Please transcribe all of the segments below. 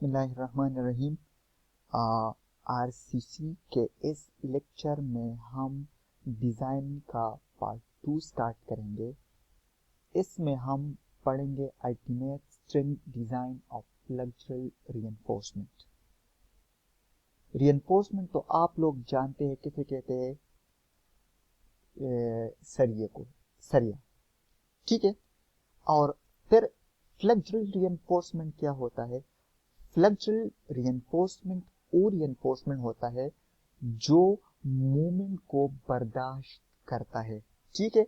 बिस्मिल्लाहिर्रहमानिर्रहीम। आरसीसी के इस लेक्चर में हम डिज़ाइन का पार्ट 2 स्टार्ट करेंगे। इसमें हम पढ़ेंगे ultimate string design of flexural reinforcement. Reinforcement तो आप लोग जानते हैं किसे कहते हैं, सरिये को, सरिया, ठीक है। और फिर फ्लेक्सुरल रीइंफोर्समेंट क्या होता है? फ्लेक्सुरल रीइंफोर्समेंट वो रीइंफोर्समेंट होता है जो मूवमेंट को बर्दाश्त करता है, ठीक है।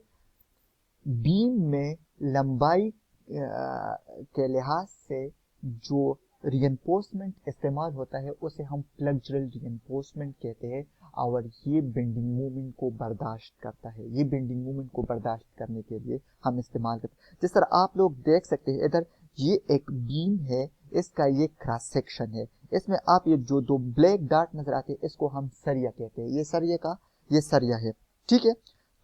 बीम में लंबाई के लिहाज से जो रीइंफोर्समेंट इस्तेमाल होता है उसे हम फ्लेक्सुरल रीइंफोर्समेंट कहते हैं और ये बेंडिंग मूवमेंट को बर्दाश्त करता है। ये बेंडिंग मूवमेंट को बर्दाश्त करने के लिए हम इस्तेमाल करते हैं। जिस तरह आप लोग देख सकते हैं, इधर ये एक बीम है, इसका ये क्रॉस सेक्शन है। इसमें आप ये जो दो ब्लैक डॉट नजर आते हैं इसको हम सरिया कहते हैं। ये सरिया है, ठीक है।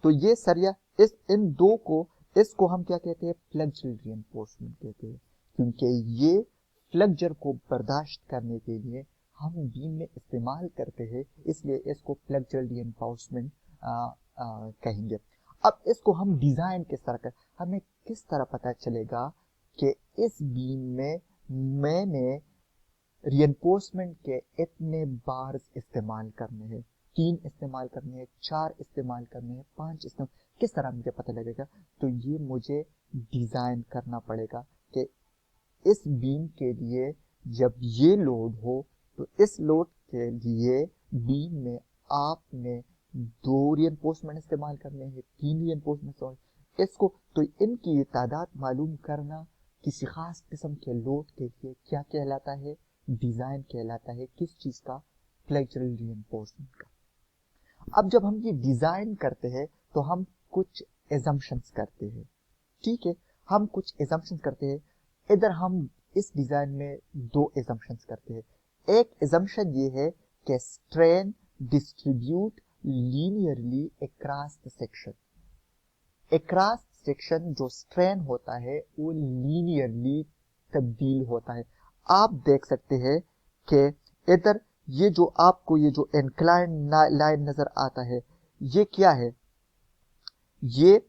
तो ये सरिया, इन दो को, इसको हम क्या कहते हैं? फ्लेक्सुरल रीइंफोर्समेंट कहते हैं, क्योंकि ये फ्लेक्चर को बर्दाश्त करने के लिए हम बीम में इस्तेमाल करते हैं, इसलिए इसको फ्लेक्सुरल रीइंफोर्समेंट कहेंगे। अब इसको हम डिजाइन किस तरह कर, हमें किस तरह पता चलेगा कि इस बीम में मैंने रीइंफोर्समेंट के इतने बार इस्तेमाल करने हैं, 3 इस्तेमाल करने हैं, 4 इस्तेमाल करने हैं, 5 इस्तेमाल, किस तरह मुझे पता लगेगा? तो ये मुझे डिजाइन करना पड़ेगा कि इस बीम के लिए जब ये लोड हो तो इस लोड के लिए बीम में आपने 2 रीइंफोर्समेंट इस्तेमाल करने हैं, 3 रीइंफोर्समेंट, इसको तो इनकी तादाद मालूम करना किसी खास किस्म के लोड के लिए क्या कहलाता है? डिजाइन कहलाता है। किस चीज का? फ्लेक्सुरल रीइंफोर्समेंट का। अब जब हम ये डिजाइन करते हैं तो हम कुछ एजम्पशंस करते हैं, ठीक है। हम कुछ एजम्पशंस करते हैं। इधर हम इस डिजाइन में 2 एजम्पशंस करते हैं। एक एजम्पशन ये है कि strain distribute linearly across the section. Across section जो स्ट्रेन होता है वो लीनियरली तब्दील होता है। आप देख सकते हैं कि इधर ये जो आपको ये जो इंक्लाइन लाइन नजर आता है, ये क्या है? ये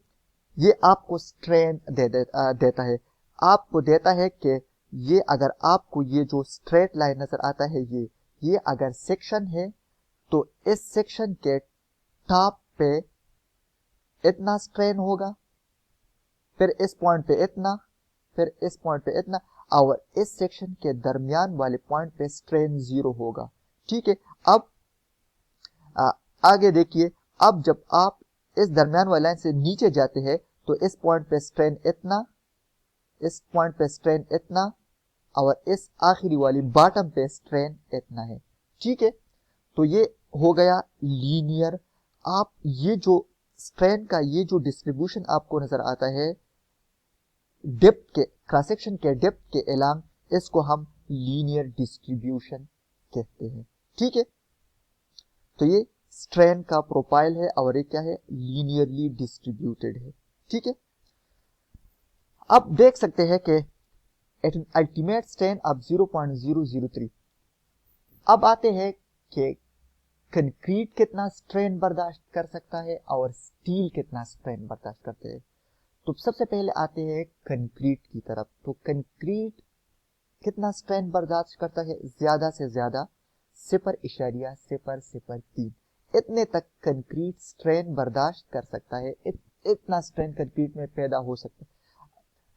आपको स्ट्रेन देता है। आपको देता है कि ये अगर आपको ये जो स्ट्रेट लाइन नजर आता है, ये अगर सेक्शन है तो इस सेक्शन के टॉप पे इतना स्ट्रेन होगा, फिर इस पॉइंट पे इतना, फिर इस पॉइंट पे इतना, और इस सेक्शन के दरमियान वाले पॉइंट पे स्ट्रेन 0 होगा, ठीक है। अब आगे देखिए, अब जब आप इस दरमियान वाली लाइन से नीचे जाते हैं तो इस पॉइंट पे स्ट्रेन इतना, इस पॉइंट पे स्ट्रेन इतना, और इस आखिरी वाली बॉटम पे स्ट्रेन इतना है, ठीक है। तो ये हो गया लीनियर। आप ये जो स्ट्रेन का ये जो डिस्ट्रीब्यूशन आपको नजर आता है डेप्थ के, क्रॉस सेक्शन के डेप्थ के एलांग, इसको हम लीनियर डिस्ट्रीब्यूशन कहते हैं, ठीक है। तो ये स्ट्रेन का प्रोफाइल है और ये क्या है? लीनियरली डिस्ट्रीब्यूटेड है, ठीक है। अब देख सकते हैं कि at an ultimate strain of 0.003। अब आते हैं कि कंक्रीट कितना स्ट्रेन बर्दाश्त कर सकता है और स्टील कितना स्ट्रेन बर्दाश्त करते हैं। तो सबसे पहले आते हैं कंक्रीट की तरफ। तो कंक्रीट कितना स्ट्रेन बर्दाश्त करता है? ज्यादा से ज्यादा 0.003, इतने तक कंक्रीट स्ट्रेन बर्दाश्त कर सकता है। इतना स्ट्रेन कंक्रीट में पैदा हो सकता है।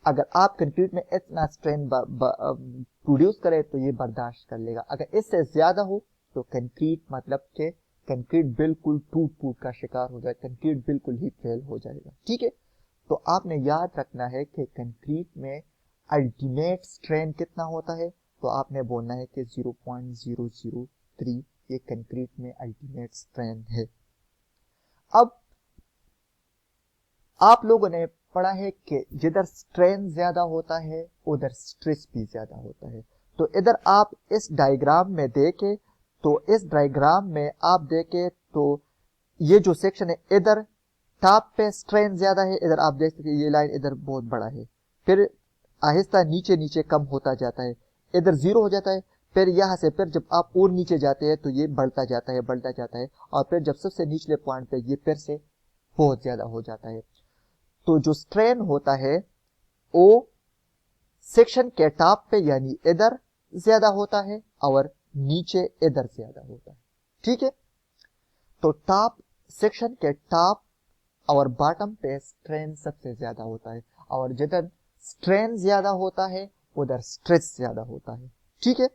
अगर आप कंक्रीट में इतना स्ट्रेन प्रोड्यूस करें तो ये बर्दाश्त कर लेगा। अगर इससे ज्यादा हो तो कंक्रीट, मतलब कि कंक्रीट बिल्कुल टूट का शिकार हो जाए, कंक्रीट बिल्कुल ही फेल हो जाएगा, ठीक है। तो आपने याद रखना है कि कंक्रीट में अल्टीमेट स्ट्रेन कितना होता है? तो आपने बोलना है कि 0.003 ये कंक्रीट में अल्टीमेट स्ट्रेन है। अब आप लोगों ने पढ़ा है कि जिधर स्ट्रेन ज्यादा होता है उधर स्ट्रेस भी ज्यादा होता है। तो इधर आप इस डायग्राम में देखें, तो इस डायग्राम में आप देखें तो ये जो सेक्शन है, इधर टॉप पे स्ट्रेन ज्यादा है, इधर आप देख सकते हैं ये लाइन इधर बहुत बड़ा है, फिर आहिस्ता नीचे नीचे कम होता जाता है। इधर 0 हो जाता है, फिर यहाँ से फिर जब आप और नीचे जाते हैं तो ये बढ़ता जाता है, और फिर जब सबसे निचले पॉइंट पे ये फिर से बहुत ज्यादा हो जाता है। तो जो स्ट्रेन होता है वो सेक्शन के टॉप पे यानी इधर ज्यादा होता है और नीचे इधर ज्यादा होता है, ठीक है। तो टॉप सेक्शन के टॉप और बॉटम पे स्ट्रेन सबसे ज्यादा होता है, और जिधर स्ट्रेन ज्यादा होता है उधर स्ट्रेस ज्यादा होता है, ठीक है।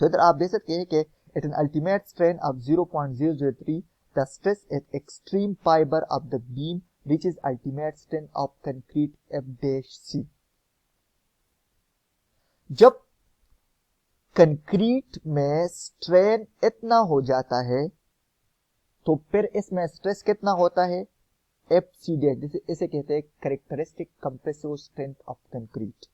तो इधर आप देख सकते हैं कि at an ultimate strain of 0.003 the stress at extreme fibre of the beam reaches ultimate strength of concrete F-C। जब कंक्रीट में स्ट्रेन इतना हो जाता है तो फिर इसमें स्ट्रेस कितना होता है, Fc डैश, इसे कहते हैं characteristic compressive strength of concrete.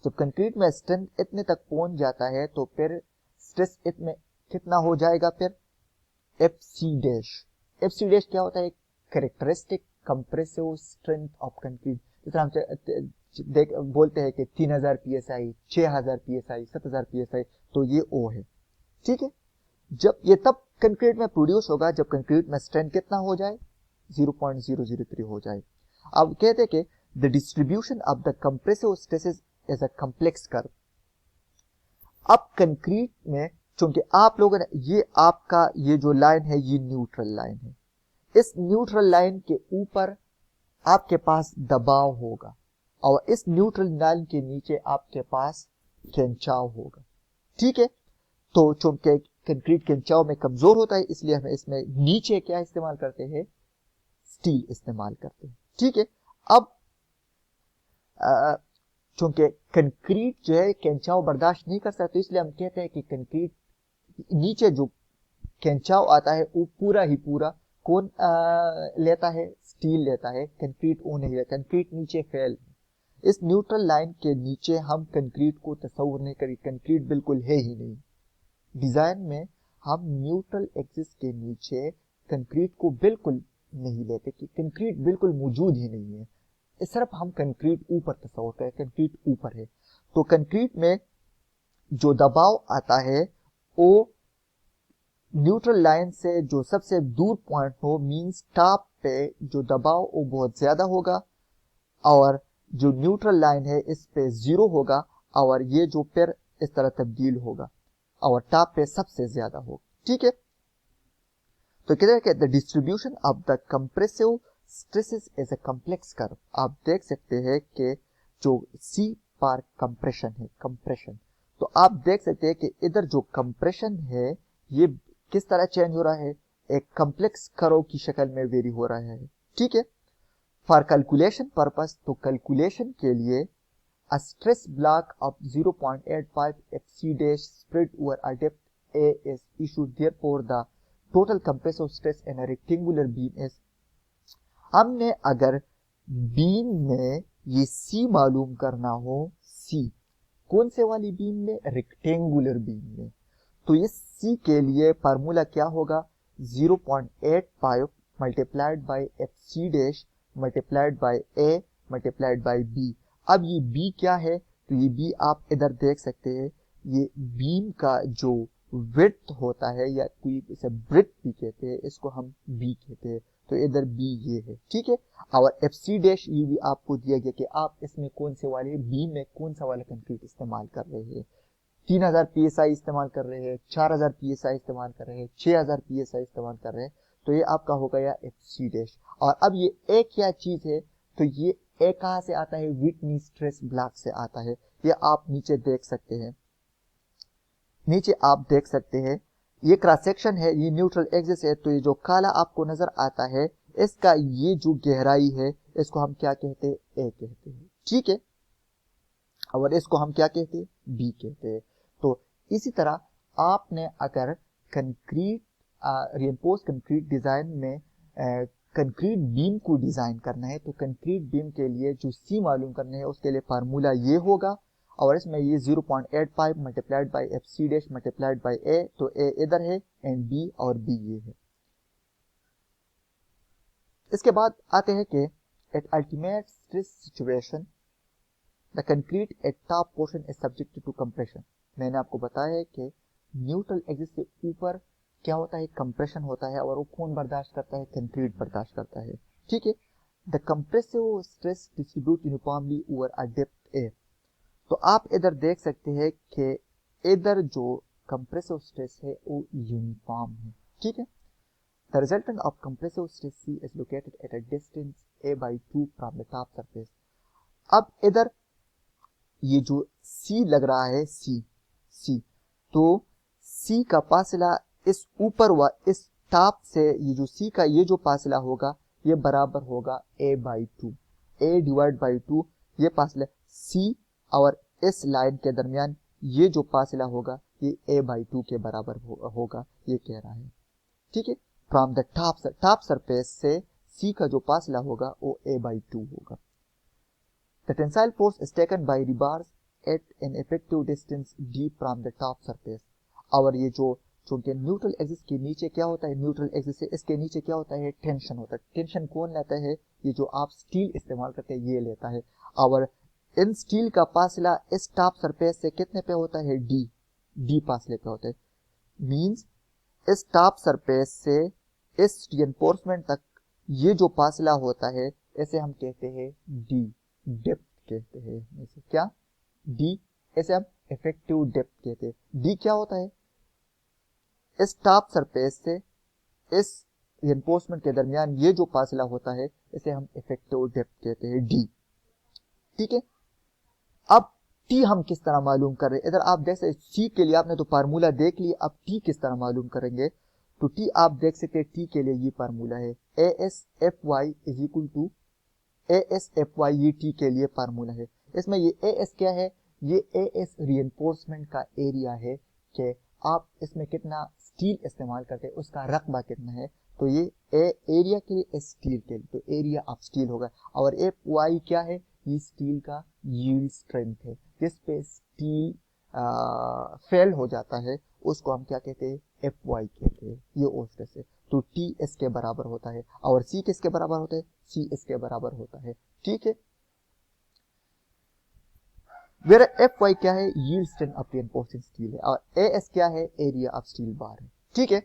जब कंक्रीट में स्ट्रेंथ इतने तक पहुंच जाता है तो फिर स्ट्रेस इतने कितना हो जाएगा, फिर Fc डैश। Fc डैश क्या होता है, characteristic compressive strength of concrete. जिस हम बोलते हैं कि 3000 psi, 6000 psi, 7000 psi, तो ये O है, ठीक है। जब ये तब कंक्रीट में प्रोड्यूस होगा जब कंक्रीट में स्ट्रेंथ कितना हो जाए, 0.003 हो जाए। अब कहते हैं कि the distribution of the compressive stresses is a complex curve. अब कंक्रीट में चूंकि आप लोगों ने ये आपका ये जो लाइन है ये न्यूट्रल लाइन है, इस न्यूट्रल लाइन के ऊपर आपके पास दबाव होगा और इस न्यूट्रल लाइन के नीचे आपके पास खिंचाव होगा, ठीक है। तो चूंकि कंक्रीट खिंचाव में कमजोर होता है इसलिए हम इसमें नीचे क्या इस्तेमाल करते हैं, स्टील इस्तेमाल करते हैं, ठीक है। अब चूंकि कंक्रीट जो है खिंचाव बर्दाश्त नहीं कर सकता तो इसलिए हम कहते हैं कि कंक्रीट नीचे जो खिंचाव आता है वो पूरा ही पूरा कौन लेता है, स्टील लेता है, कंक्रीट वो नहीं लेता। कंक्रीट नीचे फेल, इस न्यूट्रल लाइन के नीचे हम कंक्रीट को तस्वुर नहीं करें, कंक्रीट बिल्कुल है ही नहीं। डिजाइन में हम न्यूट्रल एक्सिस के नीचे कंक्रीट को बिल्कुल नहीं लेते कि कंक्रीट बिल्कुल मौजूद ही नहीं है, सिर्फ हम कंक्रीट ऊपर तस्वुर करें, कंक्रीट ऊपर है। तो कंक्रीट में जो दबाव आता है वो न्यूट्रल लाइन से जो सबसे दूर पॉइंट हो, मींस टॉप पे जो दबाव वो बहुत ज्यादा होगा और जो न्यूट्रल लाइन है इस पे 0 होगा और ये जो फिर इस तरह तब्दील होगा और टॉप पे सबसे ज्यादा होगा, ठीक है। तो कहते हैं कि the distribution of the compressive stresses is a complex curve. आप देख सकते हैं कि जो सी पार कंप्रेशन है, कंप्रेशन, तो आप देख सकते हैं कि इधर जो कंप्रेशन है ये किस तरह चेंज हो रहा है, एक कॉम्प्लेक्स कर्व की शक्ल में वेरी हो रहा है, ठीक है। फॉर कैलकुलेशन पर्पस, तो कैलकुलेशन के लिए a stress block of 0.85 Fc dash spread over a depth A is issued. Therefore, the total compressive stress in a rectangular beam is, हमने अगर बीम में ये C मालूम करना हो, C कौन से वाली बीम में, रेक्टेंगुलर बीम में, तो ये C के लिए फार्मूला क्या होगा, 0.85 multiplied by Fc dash multiplied by A multiplied by B। अब ये B क्या है, तो ये B आप इधर देख सकते हैं, ये बीम का जो विड्थ होता है या कोई इसे ब्रेड्थ भी कहते हैं, इसको हम B कहते हैं, तो इधर B ये है, ठीक है। और Fc डैश ये भी आपको दिया गया कि आप इसमें कौन से वाले बीम में कौन सा वाला कंक्रीट इस्तेमाल कर रहे हैं, 3000 psi इस्तेमाल कर रहे हैं, 4000 psi इस्तेमाल कर रहे हैं, 6000 psi इस्तेमाल कर रहे हैं, तो ये आपका हो गया Fc डैश। और अब ये एक क्या चीज है, तो ये एक कहां से आता है, व्हिटनी स्ट्रेस ब्लॉक से आता है। ये आप नीचे देख सकते हैं, नीचे आप देख सकते हैं ये क्रॉस सेक्शन है, ये न्यूट्रल एक्सिस है, तो ये जो काला आपको नजर आता है इसका ये जो गहराई है इसको हम क्या कहते हैं, ए कहते हैं, ठीक है। और इसको हम क्या कहते हैं, बी कहते हैं। तो इसी तरह आपने अगर कंक्रीट रिइंफोर्स कंक्रीट डिजाइन में कंक्रीट बीम को डिजाइन करना है तो कंक्रीट बीम के लिए जो सी मालूम करना है उसके लिए फार्मूला ये होगा और इसमें ये 0.85 multiplied by Fc dash multiplied by A, तो A इधर है एंड B और B ये है। इसके बाद आते हैं कि at ultimate stress situation the concrete at top portion is subjected to compression. मैंने आपको बताया है कि न्यूट्रल एक्सिस से ऊपर क्या होता है, कंप्रेशन होता है, और वो कौन बर्दाश्त करता है, कंक्रीट बर्दाश्त करता है। ठीक है, the compressive stress distribute uniformly over a depth ए। तो आप इधर देख सकते हैं कि इधर जो कंप्रेसिव स्ट्रेस है वो यूनिफॉर्म है। ठीक है, the resultant of compressive stress C is located at a distance a/2 from the top surface. अब इधर ये जो C लग रहा है, C, तो C का फासला इस ऊपर व इस टॉप से, ये जो C का ये जो फासला होगा ये बराबर होगा a/2, a/2 ये फासला C और इस लाइन के दरमियान ये जो फासला होगा ये a/2 के बराबर होगा, ये कह रहा है। ठीक है, फ्रॉम द टॉप सरफेस से C का जो फासला होगा वो a/2 होगा। The tensile force is taken by rebars at an effective distance d from the top surface। और ये जो चूंकि न्यूट्रल एक्सिस के नीचे क्या होता है, न्यूट्रल एक्सिस से इसके नीचे क्या होता है, टेंशन होता है। टेंशन कौन लेता है, ये जो आप स्टील इस्तेमाल करते हैं ये लेता है। और इन स्टील का फासला इस टॉप सरफेस से कितने पे होता है, डी फासले पे होता है। मींस इस टॉप सरफेस से इस रिइंफोर्समेंट तक ये जो फासला होता है इसे हम कहते हैं डी, डेप्थ कहते हैं। इसे क्या, डी, इसे हम इफेक्टिव डेप्थ कहते हैं। डी क्या होता है, इस टॉप सरफेस से इस रिइंफोर्समेंट के दरमियान ये जो फासला होता है इसे हम इफेक्टिव डेप्थ कहते हैं, डी। ठीक है, अब टी हम किस तरह मालूम कर रहे हैं, इधर आप देख सकते सी के लिए आपने तो फार्मूला देख लिया, अब टी किस तरह मालूम करेंगे। तो टी आप देख सकते हैं, टी के लिए ये फार्मूला है ASFY is equal to ASFY, ये टी के लिए फार्मूला है। इसमें ये AS क्या है, ये AS रिइंफोर्समेंट का एरिया है कि आप इसमें कितना स्टील इस्तेमाल करते हैं, उसका रकबा कितना है। तो ये एरिया के लिए, स्टील के लिए तो एरिया ऑफ स्टील होगा। और FY क्या है, ये स्टील का यील्ड स्ट्रेंथ है, जिस पे स्टील फेल हो जाता है उसको हम क्या कहते हैं, FY कहते हैं। ये ओ स्ट्रेस है। तो T इसके बराबर होता है और C किसके बराबर होता है, C इसके बराबर होता है। ठीक है, वेयर FY क्या है, यील्ड स्ट्रेंथ ऑफ रिइंफोर्सिंग स्टील है, और AS क्या है, एरिया ऑफ स्टील बार है। ठीक है,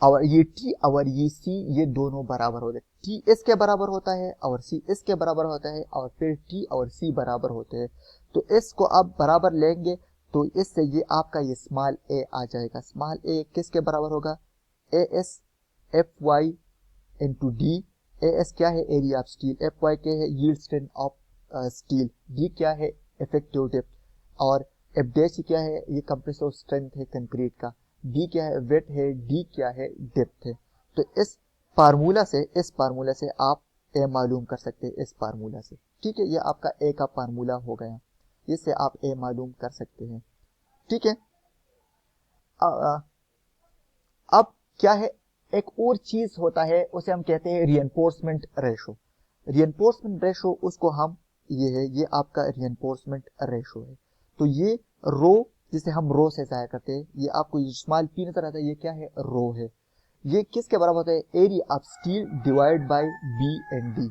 और ये T और ये C ये दोनों बराबर होते हैं। T इसके बराबर होता है और C इसके बराबर होता है, और फिर T और C बराबर होते हैं। तो इसको आप बराबर लेंगे तो इससे ये आपका ये स्मॉल a आ जाएगा। स्मॉल a किसके बराबर होगा, ASFY इंटू डी। AS क्या है, एरिया ऑफ स्टील, FY क्या है, yield strength of steel, D क्या है, इफेक्टिव डेप्थ, और F' क्या है, ये कंप्रेसिव स्ट्रेंथ है कंक्रीट का, D क्या है, वेट है, D क्या है, डेप्थ है। तो इस फार्मूला से आप A मालूम कर सकते हैं, इस फार्मूला से। ठीक है, ये आपका A का फार्मूला हो गया, इससे आप A मालूम कर सकते हैं। ठीक है, अब क्या है, एक और चीज होता है उसे हम कहते हैं रिइंफोर्समेंट रेशो। रिइंफोर्समेंट रेशो उसको हम, ये है, ये आपका रिइंफोर्समेंट रेशो है। तो ये रो, जिसे हम रो से जाया करते हैं, ये आपको ये स्मॉल p नजर आता है, ये क्या है, रो है। ये किसके बराबर होता है, area of steel divide by B and D.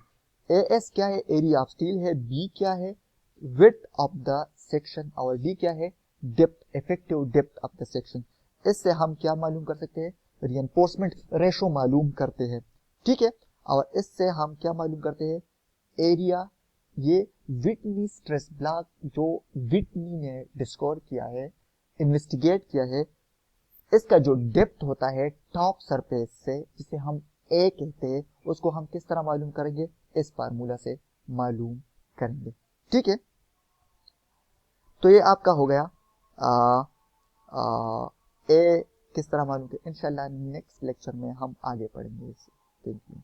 AS क्या है, एरिया ऑफ स्टील है, B क्या है, विड्थ ऑफ द सेक्शन, और D क्या है, depth, effective depth of the section. इससे हम क्या मालूम कर सकते हैं, रिइंफोर्समेंट रेशो मालूम करते हैं। ठीक है, और इससे हम क्या मालूम करते हैं, एरिया, ये विटनी स्ट्रेस ब्लॉक जो विटनी ने डिस्कवर किया है, इन्वेस्टिगेट किया है, इसका जो डेप्थ होता है टॉप सरफेस से, जिसे हम A कहते हैं, उसको हम किस तरह मालूम करेंगे, इस फार्मूला से मालूम करेंगे। ठीक है, तो ये आपका हो गया A किस तरह मालूम करें। इंशाल्लाह नेक्स्ट लेक्चर में हम आगे पढ़ेंगे इसे। Thank you.